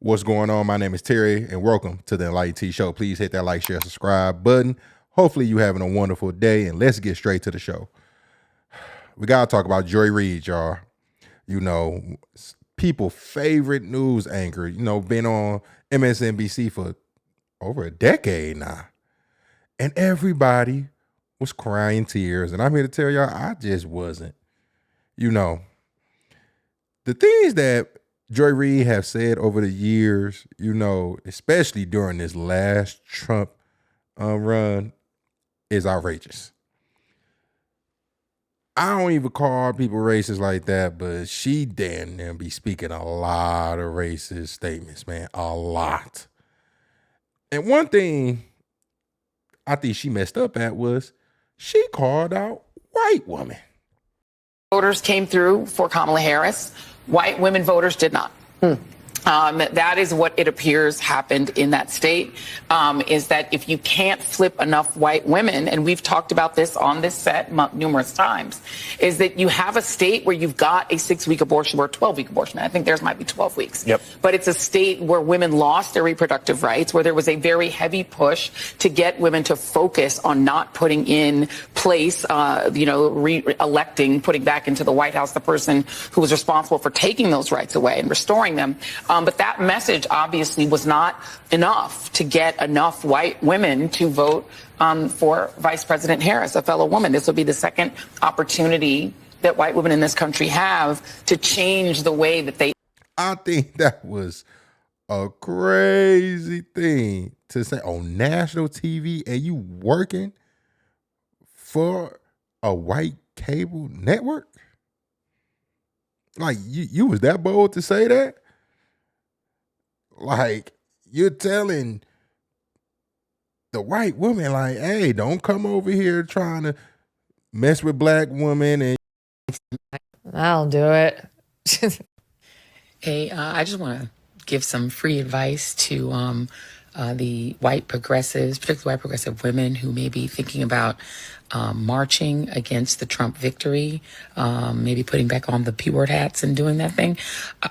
What's going on? My name is Terry, and welcome to the Enlighten Show. Please hit that like, share, subscribe button. Hopefully you're having a wonderful day, and let's get straight to the show. We got to talk about Joy Reid, y'all. You know, people's favorite news anchor, been on MSNBC for over a decade now. And everybody was crying tears. And I'm here to tell y'all, I just wasn't. The things that Joy Reid have said over the years, especially during this last Trump run, is outrageous. I don't even call people racist like that, but she damn near be speaking a lot of racist statements, man, a lot. And one thing I think she messed up at was she called out white women. Voters came through for Kamala Harris. White women voters did not. That is what it appears happened in that state, is that if you can't flip enough white women, and we've talked about this on this set numerous times, is that you have a state where you've got a 6-week abortion or a 12-week abortion. I think theirs might be 12 weeks. Yep. But it's a state where women lost their reproductive rights, where there was a very heavy push to get women to focus on not putting in place, re-electing, putting back into the White House the person who was responsible for taking those rights away and restoring them. But that message obviously was not enough to get enough white women to vote for Vice President Harris, a fellow woman. This will be the second opportunity that white women in this country have to change the way that they. I think that was a crazy thing to say on national TV, and you working for a white cable network? Like, you was that bold to say that? Like, you're telling the white woman, like, hey, don't come over here trying to mess with black women. And I'll do it. Hey, I just want to give some free advice to the white progressives, particularly white progressive women who may be thinking about marching against the Trump victory, maybe putting back on the P-word hats and doing that thing.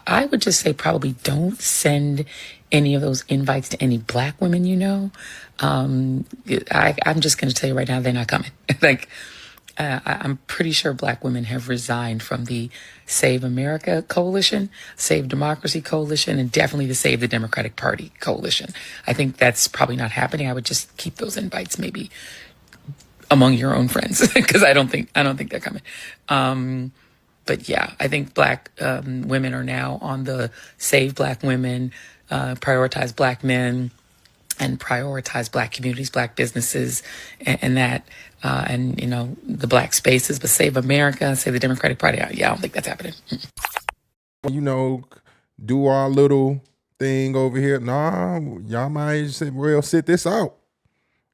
I would just say probably don't send any of those invites to any black women you know. I'm just going to tell you right now, they're not coming. I'm pretty sure black women have resigned from the Save America Coalition, Save Democracy Coalition, and definitely the Save the Democratic Party Coalition. I think that's probably not happening. I would just keep those invites maybe among your own friends, because I don't think they're coming. But yeah, I think black women are now on the Save Black Women, Prioritize Black Men, and prioritize black communities, black businesses, and that, the black spaces. But Save America, Save the Democratic Party. Yeah, I don't think that's happening. Do our little thing over here. Nah, y'all might say, well, sit this out.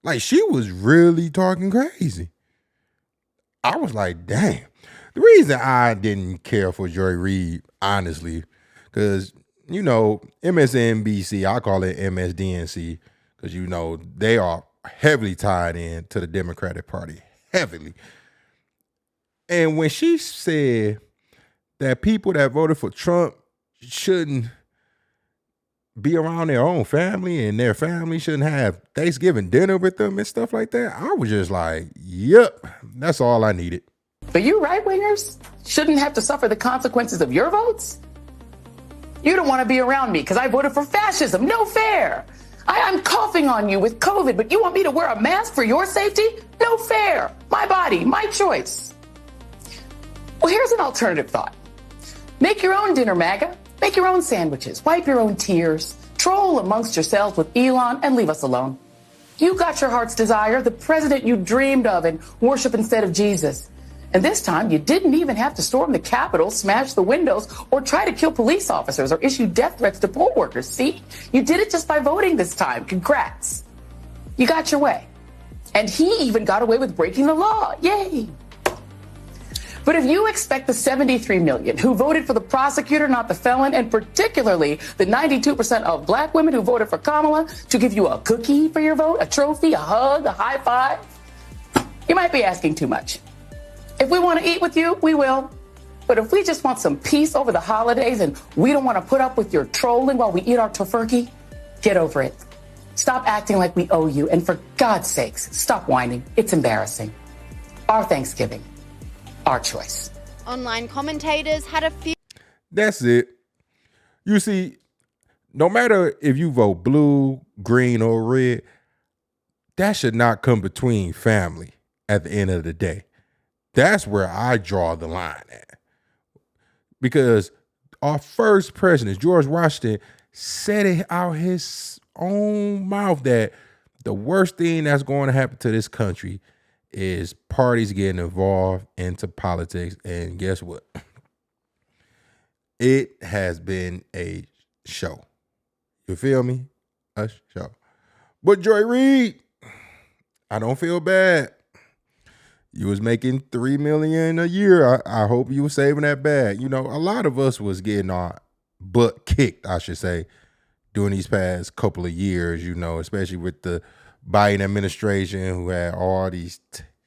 Like, she was really talking crazy. I was like, damn. The reason I didn't care for Joy Reid, honestly, because, MSNBC, I call it MSDNC, because, they are heavily tied in to the Democratic Party, heavily. And when she said that people that voted for Trump shouldn't be around their own family and their family shouldn't have Thanksgiving dinner with them and stuff like that, I was just like, yep, that's all I needed. But you right-wingers shouldn't have to suffer the consequences of your votes? You don't want to be around me because I voted for fascism. No fair. I'm coughing on you with COVID, but you want me to wear a mask for your safety? No fair. My body, my choice. Well, here's an alternative thought. Make your own dinner, MAGA. Make your own sandwiches. Wipe your own tears. Troll amongst yourselves with Elon and leave us alone. You got your heart's desire, the president you dreamed of, and worship instead of Jesus. And this time, you didn't even have to storm the Capitol, smash the windows, or try to kill police officers or issue death threats to poll workers. See? You did it just by voting this time. Congrats. You got your way. And he even got away with breaking the law. Yay. But if you expect the 73 million who voted for the prosecutor, not the felon, and particularly the 92% of black women who voted for Kamala to give you a cookie for your vote, a trophy, a hug, a high five, you might be asking too much. If we want to eat with you, we will. But if we just want some peace over the holidays and we don't want to put up with your trolling while we eat our tofurkey, get over it. Stop acting like we owe you. And for God's sakes, stop whining. It's embarrassing. Our Thanksgiving, our choice. Online commentators had a few. That's it. You see, no matter if you vote blue, green, or red, that should not come between family at the end of the day. That's where I draw the line at. Because our first president, George Washington, said it out his own mouth that the worst thing that's going to happen to this country is parties getting involved into politics. And guess what? It has been a show. You feel me? A show. But Joy Reid, I don't feel bad. You was making $3 million a year. I hope you were saving that bag. You know, a lot of us was getting our butt kicked, I should say, during these past couple of years, you know, especially with the Biden administration who had all these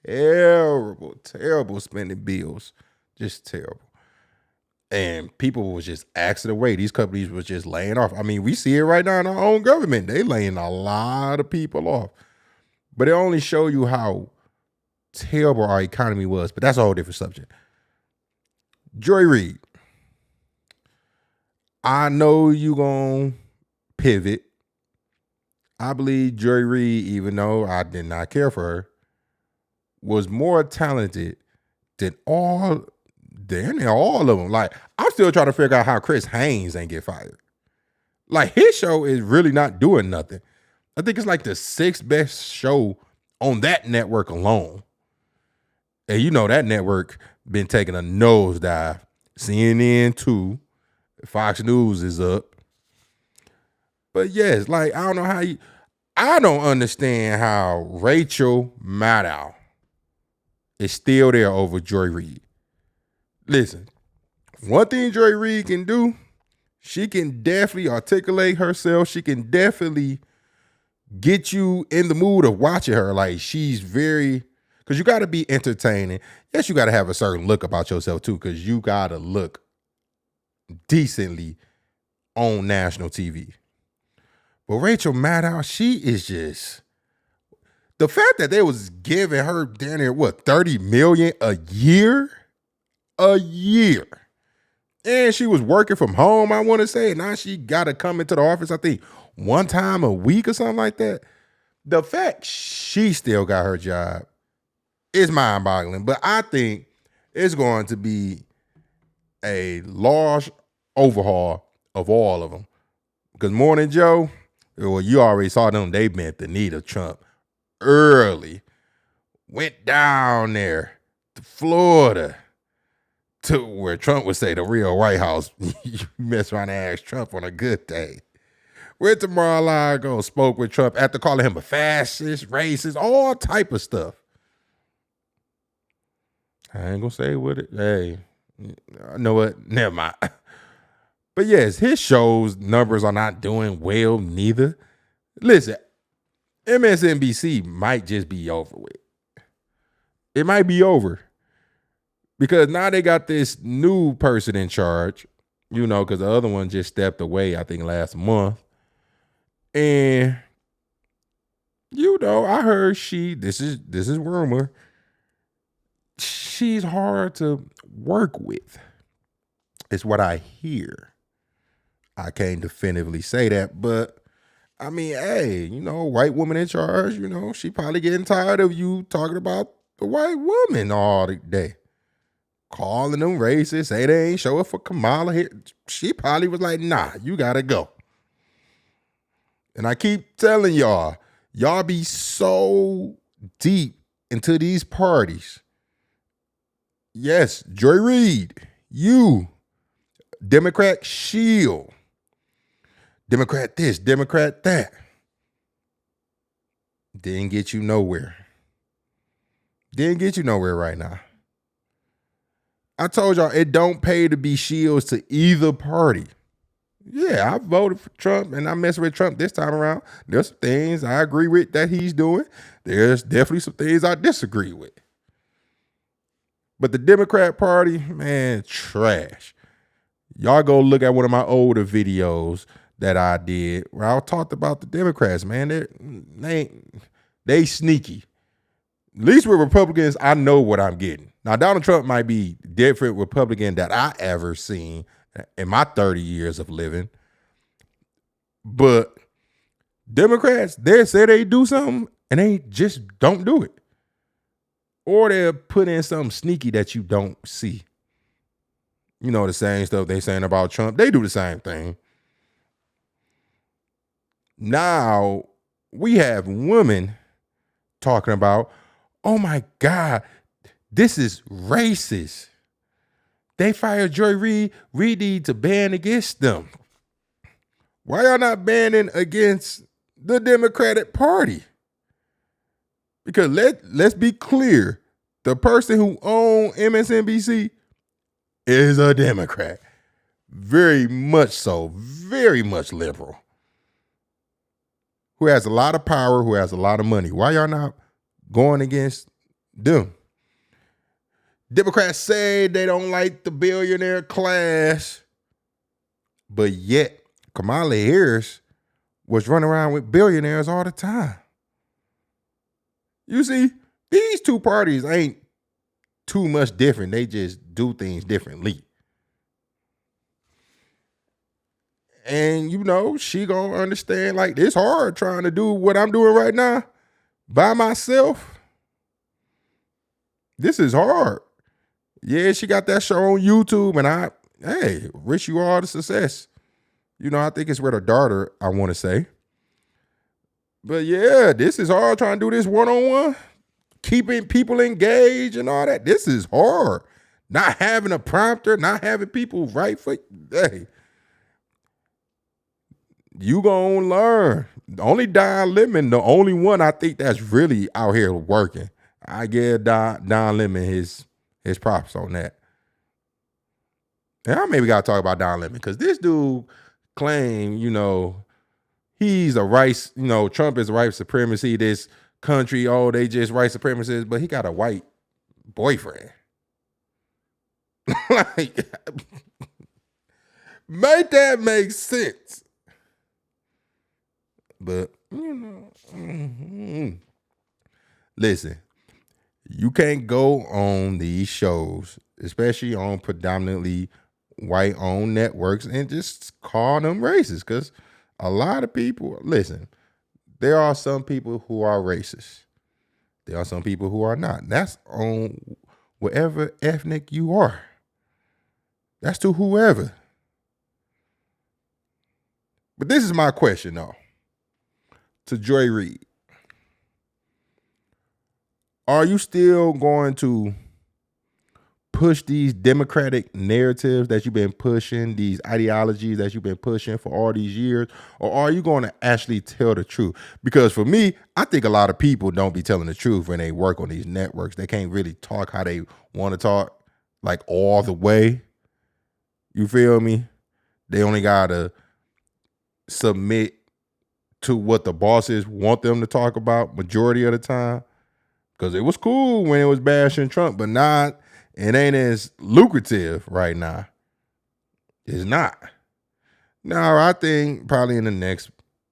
terrible spending bills. Just terrible. And people was just asking away. These companies was just laying off. I mean, we see it right now in our own government. They laying a lot of people off. But it only show you how terrible our economy was. But that's a whole different subject. Joy Reid, I know you gonna pivot. I believe Joy Reid, even though I did not care for her, was more talented than all of them. Like, I'm still trying to figure out how Chris Haynes ain't get fired. Like, his show is really not doing nothing. I think it's like the 6th best show on that network alone. And you know that network been taking a nosedive. CNN too. Fox News is up. But yes, like, I don't understand how Rachel Maddow is still there over Joy Reid. Listen, one thing Joy Reid can do, she can definitely articulate herself. She can definitely get you in the mood of watching her. Like, she's very, because you got to be entertaining. Yes, you got to have a certain look about yourself too, because you got to look decently on national TV. But Rachel Maddow, she is just, the fact that they was giving her down there, what, $30 million a year? A year. And she was working from home, I want to say. Now she got to come into the office, I think, one time a week or something like that. The fact she still got her job is mind-boggling. But I think it's going to be a large overhaul of all of them. Because Morning Joe, well, you already saw them. They bent the knee to Trump early. Went down there to Florida, to where Trump would say the real White House. You mess around and ask Trump on a good day. Went to Mar-a-Lago, spoke with Trump after calling him a fascist, racist, all type of stuff. I ain't gonna say what it. Hey, I know what? Never mind. But yes, his show's numbers are not doing well neither. Listen, MSNBC might just be over with. It might be over. Because now they got this new person in charge, you know, because the other one just stepped away, I think, last month. And, you know, I heard this is rumor, she's hard to work with. It's what I hear. I can't definitively say that, but I mean, hey, you know, white woman in charge, you know, she probably getting tired of you talking about the white woman all the day. Calling them racist, say they ain't show up for Kamala here. She probably was like, nah, you gotta go. And I keep telling y'all be so deep into these parties. Yes, Joy Reid, you, Democrat shield, Democrat this, Democrat that. Didn't get you nowhere. Didn't get you nowhere right now. I told y'all it don't pay to be shields to either party. Yeah, I voted for Trump and I messed with Trump this time around. There's some things I agree with that he's doing. There's definitely some things I disagree with. But the Democrat Party, man, trash. Y'all go look at one of my older videos that I did where I talked about the Democrats, man. They sneaky. At least with Republicans, I know what I'm getting. Now, Donald Trump might be different Republican that I ever seen in my 30 years of living. But Democrats, they say they do something and they just don't do it. Or they'll put in something sneaky that you don't see. You know, the same stuff they saying about Trump. They do the same thing. Now, we have women talking about, oh my God, this is racist. They fired Joy Reid. We need to ban against them. Why y'all not banning against the Democratic Party? Because let's be clear. The person who owns MSNBC is a Democrat. Very much so. Very much liberal. Who has a lot of power, who has a lot of money. Why y'all not going against them? Democrats say they don't like the billionaire class, but yet Kamala Harris was running around with billionaires all the time. You see, these two parties ain't too much different. They just do things differently. And, you know, she gonna understand, like, it's hard trying to do what I'm doing right now by myself. This is hard. Yeah, she got that show on YouTube, and I wish you all the success. You know, I think it's with her daughter, I want to say. But yeah, this is hard trying to do this one-on-one. Keeping people engaged and all that. This is hard. Not having a prompter, not having people write for you. You gonna learn. Only Don Lemon, the only one I think that's really out here working. I give Don Lemon his props on that. And I maybe gotta talk about Don Lemon because this dude claimed, you know, he's a rice, you know, Trump is white supremacy, this country, oh, they just white supremacists, but he got a white boyfriend. Like, make that make sense. But, you know, listen, you can't go on these shows, especially on predominantly white-owned networks, and just call them racist, because a lot of people, listen, there are some people who are racist. There are some people who are not. That's on whatever ethnic you are. That's to whoever. But this is my question, though, to Joy Reid. Are you still going to push these democratic narratives that you've been pushing, these ideologies that you've been pushing for all these years, or are you going to actually tell the truth? Because for me, I think a lot of people don't be telling the truth when they work on these networks. They can't really talk how they want to talk, like all the way. You feel me? They only got to submit to what the bosses want them to talk about majority of the time. Because it was cool when it was bashing Trump, but not. It ain't as lucrative right now. It's not. Now, I think probably in the next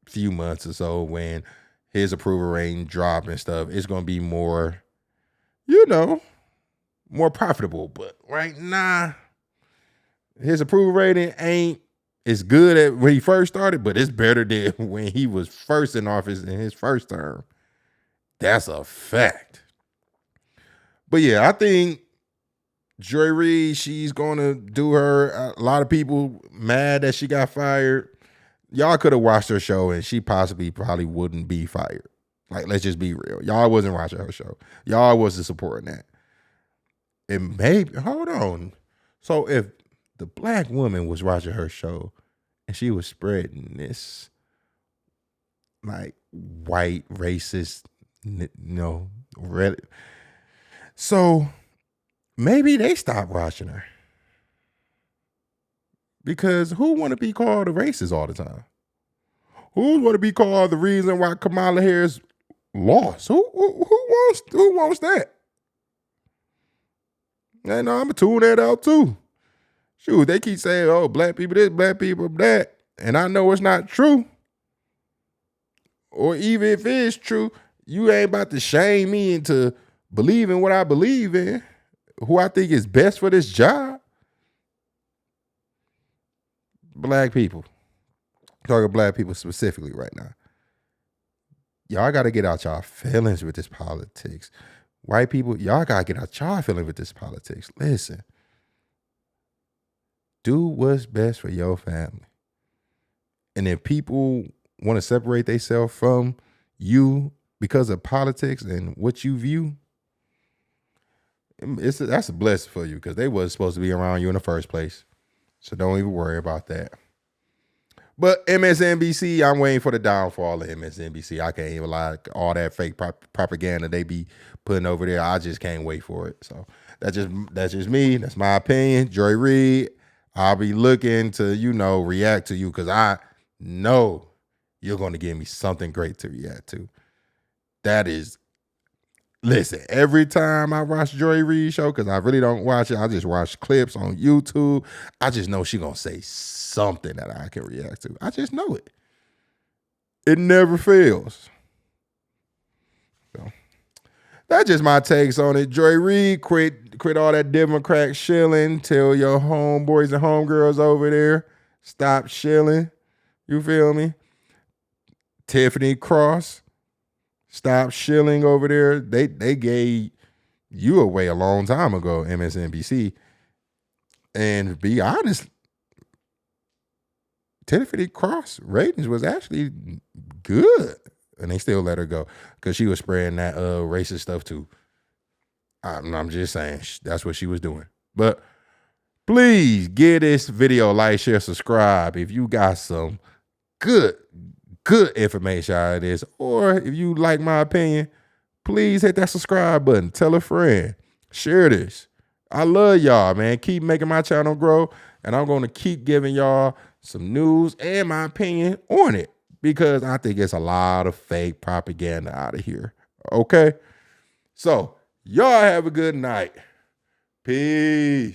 few months or so, when his approval rating drop and stuff, it's going to be more, you know, more profitable. But right now, his approval rating ain't as good as when he first started, but it's better than when he was first in office in his first term. That's a fact. But yeah, I think Joy Reid, she's going to do her. A lot of people mad that she got fired. Y'all could have watched her show and she probably wouldn't be fired. Like, let's just be real. Y'all wasn't watching her show. Y'all wasn't supporting that. And maybe, hold on. So if the black woman was watching her show and she was spreading this, like, white, racist, so maybe they stopped watching her. Because who want to be called a racist all the time? Who want to be called the reason why Kamala Harris lost? Who wants that? And I'm gonna tune that out too. Shoot, they keep saying, oh, black people this, black people that. And I know it's not true. Or even if it is true, you ain't about to shame me into believing what I believe in, who I think is best for this job. Black people. Talking black people specifically right now. Y'all got to get out y'all feelings with this politics. White people, y'all got to get out y'all feelings with this politics. Listen. Do what's best for your family. And if people want to separate themselves from you because of politics and what you view, that's a blessing for you because they wasn't supposed to be around you in the first place. So don't even worry about that. But MSNBC, I'm waiting for the downfall of MSNBC. I can't even lie. All that fake propaganda they be putting over there, I just can't wait for it. So that's just me. That's my opinion. Joy Reid, I'll be looking to, react to you because I know you're going to give me something great to react to. Listen, every time I watch Joy Reid show, because I really don't watch it, I just watch clips on YouTube, I just know she's going to say something that I can react to. I just know it. It never fails. So that's just my takes on it. Joy Reid, quit all that Democrat shilling. Tell your homeboys and homegirls over there, stop shilling. You feel me? Tiffany Cross, stop shilling over there. They gave you away a long time ago, MSNBC. And to be honest, Tiffany Cross ratings was actually good. And they still let her go because she was spreading that racist stuff too. I'm just saying that's what she was doing. But please give this video a like, share, subscribe if you got some good information out of this. Or if you like my opinion, please hit that subscribe button. Tell a friend. Share this. I love y'all, man. Keep making my channel grow. And I'm going to keep giving y'all some news and my opinion on it because I think it's a lot of fake propaganda out of here. Okay? So, y'all have a good night. Peace.